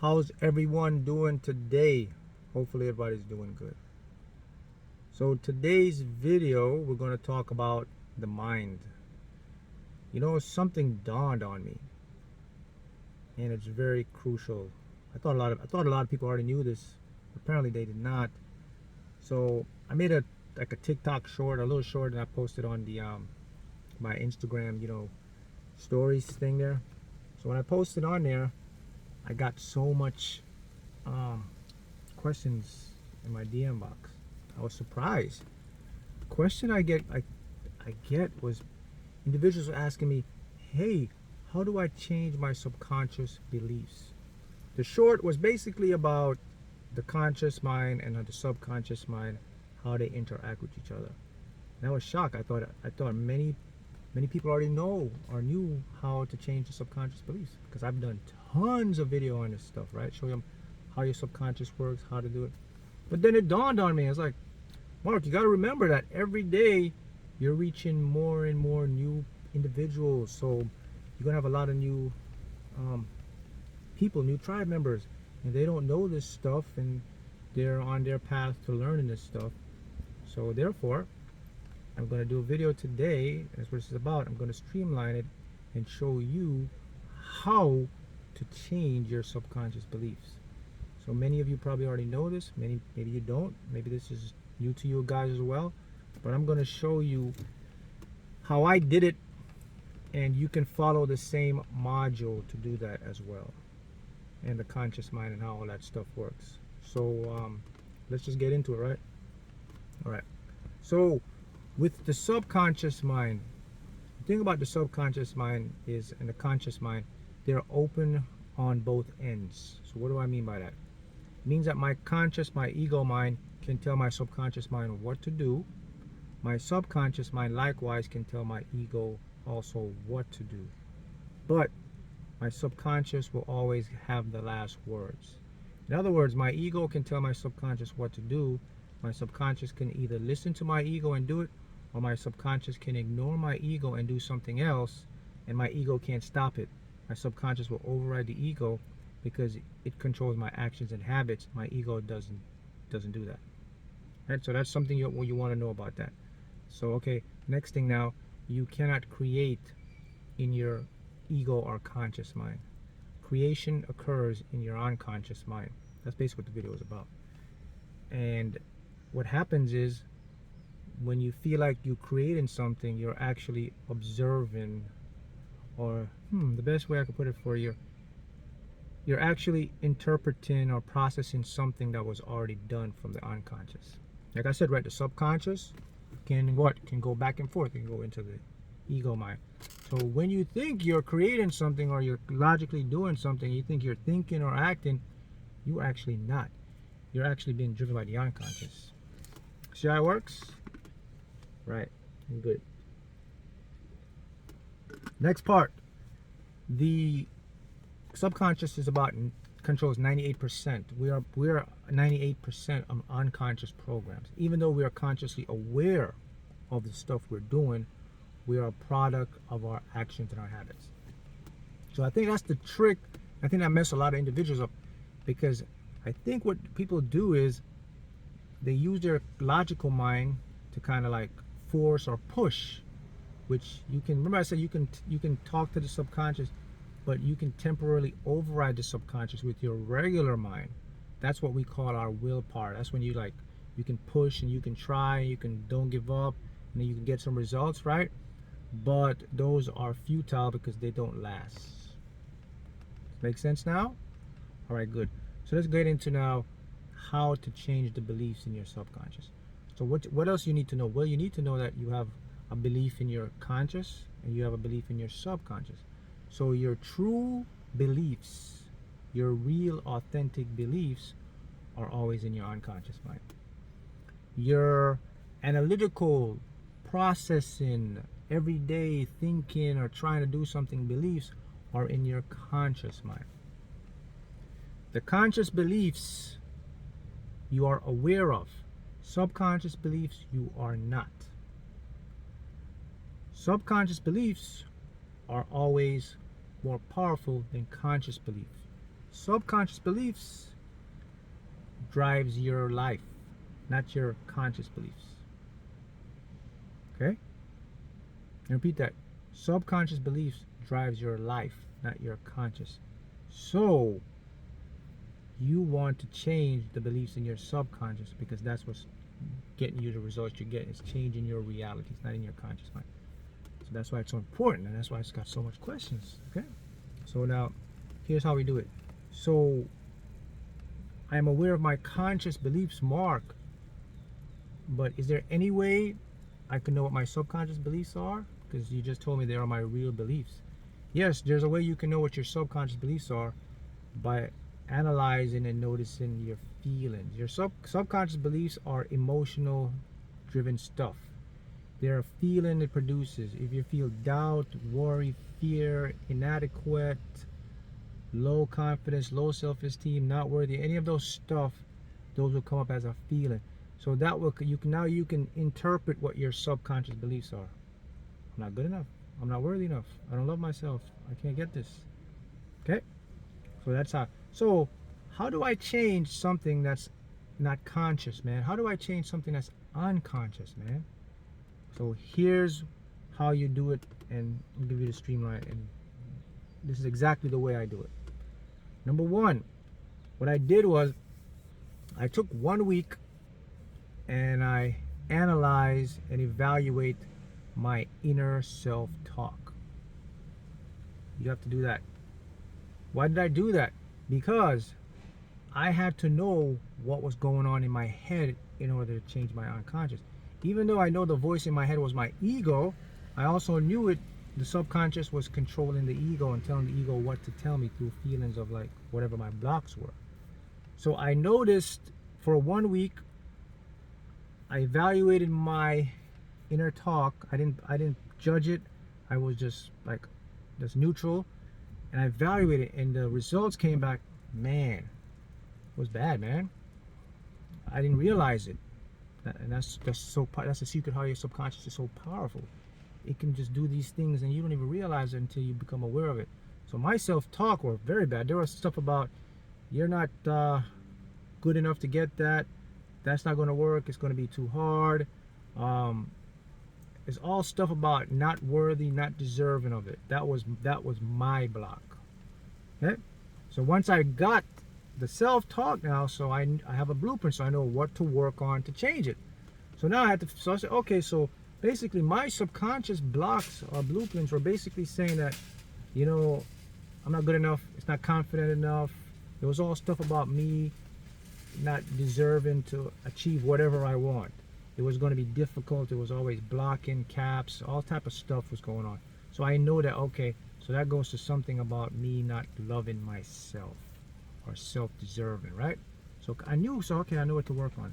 How's everyone doing today? Hopefully everybody's doing good. So today's video, we're going to talk about the mind. You know, something dawned on me, and it's very crucial. I thought a lot of people already knew this. Apparently they did not. So I made a TikTok short, a little short, and I posted on the my Instagram, stories thing there. So when I posted on there, I got so much questions in my DM box. I was surprised. The question I get was individuals were asking me, "Hey, how do I change my subconscious beliefs?" The short was basically about the conscious mind and the subconscious mind, how they interact with each other. And I was shocked. I thought many people already know or knew how to change the subconscious beliefs, because I've done tons of video on this stuff, right? Show them how your subconscious works, how to do it. But then it dawned on me. I was like, Mark, you got to remember that every day you're reaching more and more new individuals. So you're going to have a lot of new people, new tribe members, and they don't know this stuff, and they're on their path to learning this stuff. So therefore, I'm going to do a video today. That's what this is about. I'm going to streamline it and show you how to change your subconscious beliefs. So many of you probably already know this. Maybe you don't. Maybe this is new to you guys as well. But I'm going to show you how I did it, and you can follow the same module to do that as well. And the conscious mind and how all that stuff works. So let's just get into it, right? All right. So with the subconscious mind, the thing about the subconscious mind is, and the conscious mind, they're open on both ends. So what do I mean by that? It means that my ego mind can tell my subconscious mind what to do. My subconscious mind likewise can tell my ego also what to do. But my subconscious will always have the last words. In other words, my ego can tell my subconscious what to do. My subconscious can either listen to my ego and do it, or my subconscious can ignore my ego and do something else, and my ego can't stop it. My subconscious will override the ego because it controls my actions and habits. My ego doesn't do that. Right? So that's something you want to know about that. So okay, next thing now, you cannot create in your ego or conscious mind. Creation occurs in your unconscious mind. That's basically what the video is about. And what happens is, when you feel like you're creating something, you're actually observing, or the best way I could put it for you, you're actually interpreting or processing something that was already done from the unconscious. Like I said, right, the subconscious can go back and forth, can go into the ego mind. So when you think you're creating something, or you're logically doing something, you think you're thinking or acting, you're actually not. You're actually being driven by the unconscious. See how it works? Right. Good. Next part. The subconscious controls 98%. We are 98% of unconscious programs. Even though we are consciously aware of the stuff we're doing, we are a product of our actions and our habits. So I think that's the trick. I think that messes a lot of individuals up, because I think what people do is they use their logical mind to kind of like force or push, which you can, remember I said you can talk to the subconscious, but you can temporarily override the subconscious with your regular mind. That's what we call our willpower. That's when you can push and you can try, you can don't give up, and then you can get some results, right? But those are futile because they don't last. Make sense now? All right, good. So let's get into now how to change the beliefs in your subconscious. So what else you need to know? Well, you need to know that you have a belief in your conscious and you have a belief in your subconscious. So your true beliefs, your real authentic beliefs, are always in your unconscious mind. Your analytical, processing, everyday thinking or trying to do something beliefs are in your conscious mind. The conscious beliefs you are aware of. Subconscious beliefs you are not. Subconscious beliefs are always more powerful than conscious beliefs. subconscious beliefs drives your life, not your conscious beliefs. Okay? And repeat that. Subconscious beliefs drives your life, not your conscious. So you want to change the beliefs in your subconscious, because that's what's getting you the results you're getting. It's changing your reality. It's not in your conscious mind. So that's why it's so important, and that's why it's got so much questions. Okay? So now, here's how we do it. So I am aware of my conscious beliefs, Mark, but is there any way I can know what my subconscious beliefs are? Because you just told me they are my real beliefs. Yes, there's a way you can know what your subconscious beliefs are by analyzing and noticing your feelings. Your subconscious beliefs are emotional driven stuff. They're a feeling it produces. If you feel doubt, worry, fear, inadequate, low confidence, low self-esteem, not worthy, any of those stuff, those will come up as a feeling. So that will you can interpret what your subconscious beliefs are. I'm not good enough. I'm not worthy enough. I don't love myself. I can't get this. Okay? So that's how. So how do I change something that's not conscious, man? How do I change something that's unconscious, man? So here's how you do it, and I'll give you the streamline, and this is exactly the way I do it. Number one, what I did was I took 1 week and I analyze and evaluate my inner self-talk. You have to do that. Why did I do that? Because I had to know what was going on in my head in order to change my unconscious. Even though I know the voice in my head was my ego, I also knew the subconscious was controlling the ego and telling the ego what to tell me through feelings of like whatever my blocks were. So I noticed for 1 week, I evaluated my inner talk. I didn't judge it. I was just neutral, and I evaluated it, and the results came back, man, it was bad, man. I didn't realize it. And that's the secret how your subconscious is so powerful. It can just do these things and you don't even realize it until you become aware of it. So my self-talk was very bad. There was stuff about, you're not good enough to get that. That's not going to work. It's going to be too hard. It's all stuff about not worthy, not deserving of it. That was my block. Okay. So once I got the self-talk now, so I have a blueprint, so I know what to work on to change it. So now I said, okay, so basically my subconscious blocks or blueprints were basically saying that, I'm not good enough, it's not confident enough. It was all stuff about me not deserving to achieve whatever I want. It was going to be difficult. It was always blocking, caps, all type of stuff was going on. So I know that, okay, so that goes to something about me not loving myself or self-deserving, right? So I knew, okay, I know what to work on.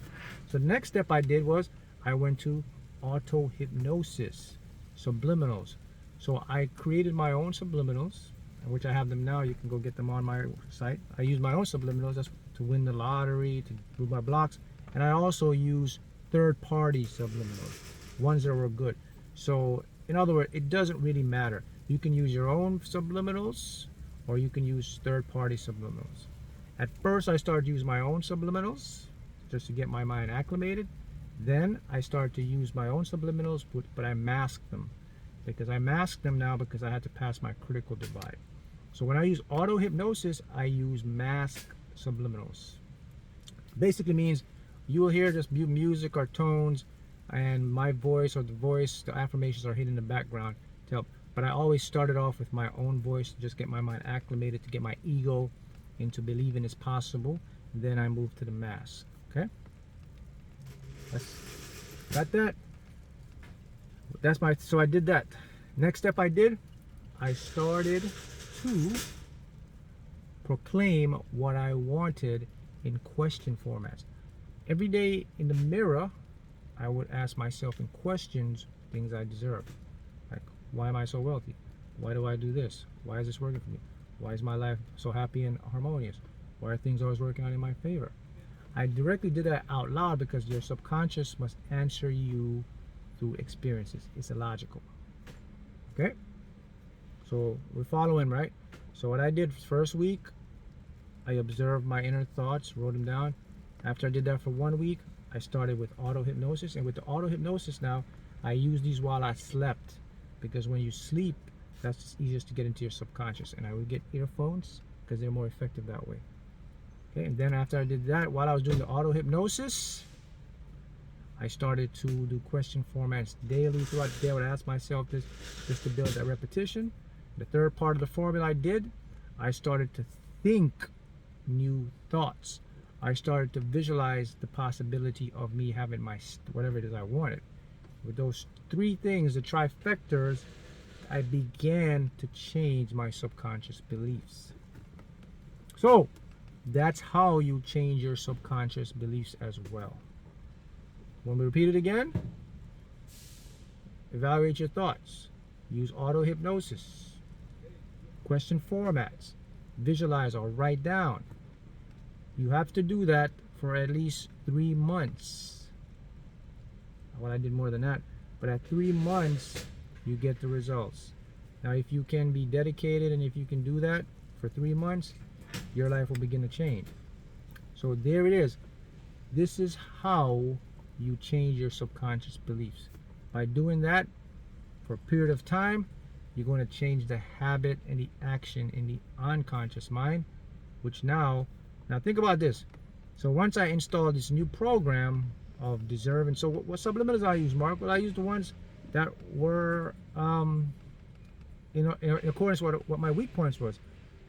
So the next step I did was I went to auto-hypnosis, subliminals. So I created my own subliminals, which I have them now. You can go get them on my site. I use my own subliminals. That's to win the lottery, to do my blocks. And I also use third-party subliminals, ones that were good. So in other words, it doesn't really matter. You can use your own subliminals or you can use third-party subliminals. At first, I started using my own subliminals just to get my mind acclimated. Then I started to use my own subliminals, but I masked them. Because I masked them now because I had to pass my critical divide. So when I use auto-hypnosis, I use mask subliminals. Basically means you will hear just music or tones, and my voice or the affirmations are hidden in the background to help. But I always started off with my own voice to just get my mind acclimated, to get my ego into believing it's possible. Then I move to the mask. Okay? Got that? So I did that. Next step I did, I started to proclaim what I wanted in question formats. Every day in the mirror, I would ask myself in questions things I deserve. Like, why am I so wealthy? Why do I do this? Why is this working for me? Why is my life so happy and harmonious? Why are things always working out in my favor? I directly did that out loud because your subconscious must answer you through experiences. It's illogical. Okay? So we're following, right? So what I did first week, I observed my inner thoughts, wrote them down. After I did that for 1 week, I started with auto hypnosis. And with the auto hypnosis now, I use these while I slept, because when you sleep, that's just easiest to get into your subconscious. And I would get earphones because they're more effective that way. Okay, and then after I did that, while I was doing the auto hypnosis, I started to do question formats daily throughout the day. I would ask myself this just to build that repetition. The third part of the formula I did, I started to think new thoughts. I started to visualize the possibility of me having my whatever it is I wanted. With those three things, the trifectas, I began to change my subconscious beliefs. So that's how you change your subconscious beliefs as well. When we repeat it again, evaluate your thoughts, use auto hypnosis, question formats, visualize or write down. You have to do that for at least 3 months. Well, I did more than that, but at 3 months you get the results. Now if you can be dedicated and if you can do that for 3 months, your life will begin to change. So there it is. This is how you change your subconscious beliefs. By doing that for a period of time, you're going to change the habit and the action in the unconscious mind, which now think about this. So once I installed this new program of deserving, so what subliminals I use, Mark? Well, I used the ones that were in accordance with what my weak points was.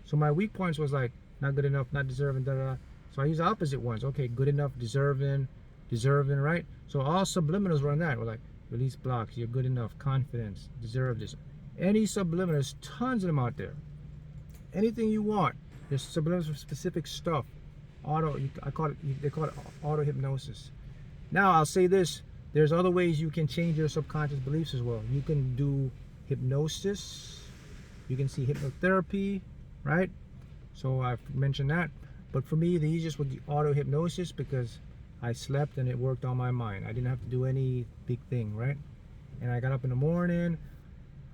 So my weak points was like not good enough, not deserving, da da da. So I use the opposite ones. Okay, good enough, deserving, right? So all subliminals were on that. We're like, release blocks, you're good enough, confidence, deserve this. Any subliminals, tons of them out there. Anything you want. There's subliminals for specific stuff. They call it auto hypnosis. Now I'll say this: there's other ways you can change your subconscious beliefs as well. You can do hypnosis. You can see hypnotherapy, right? So I've mentioned that. But for me, the easiest was the auto hypnosis because I slept and it worked on my mind. I didn't have to do any big thing, right? And I got up in the morning.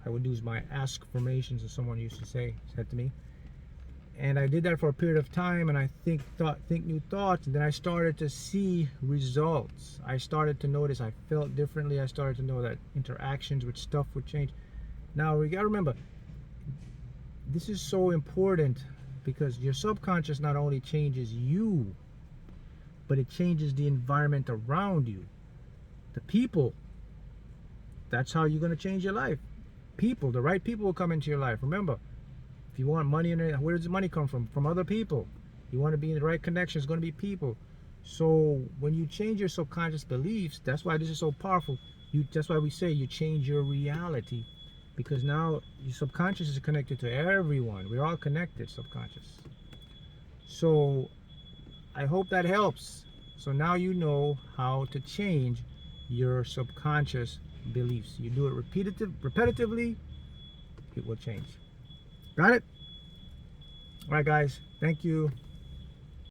I would do my ask formations, as someone used to said to me. And I did that for a period of time, and I think new thoughts, and then I started to see results. I started to notice I felt differently. I started to know that interactions with stuff would change. Now we gotta remember, this is so important because your subconscious not only changes you, but it changes the environment around you. The people. That's how you're gonna change your life. People, the right people will come into your life. Remember, if you want money, where does the money come from? From other people. You want to be in the right connection, it's going to be people. So when you change your subconscious beliefs, that's why this is so powerful. That's why we say you change your reality, because now your subconscious is connected to everyone. We're all connected, subconscious. So I hope that helps. So now you know how to change your subconscious beliefs. You do it repetitively, it will change. Got it? All right, guys. Thank you.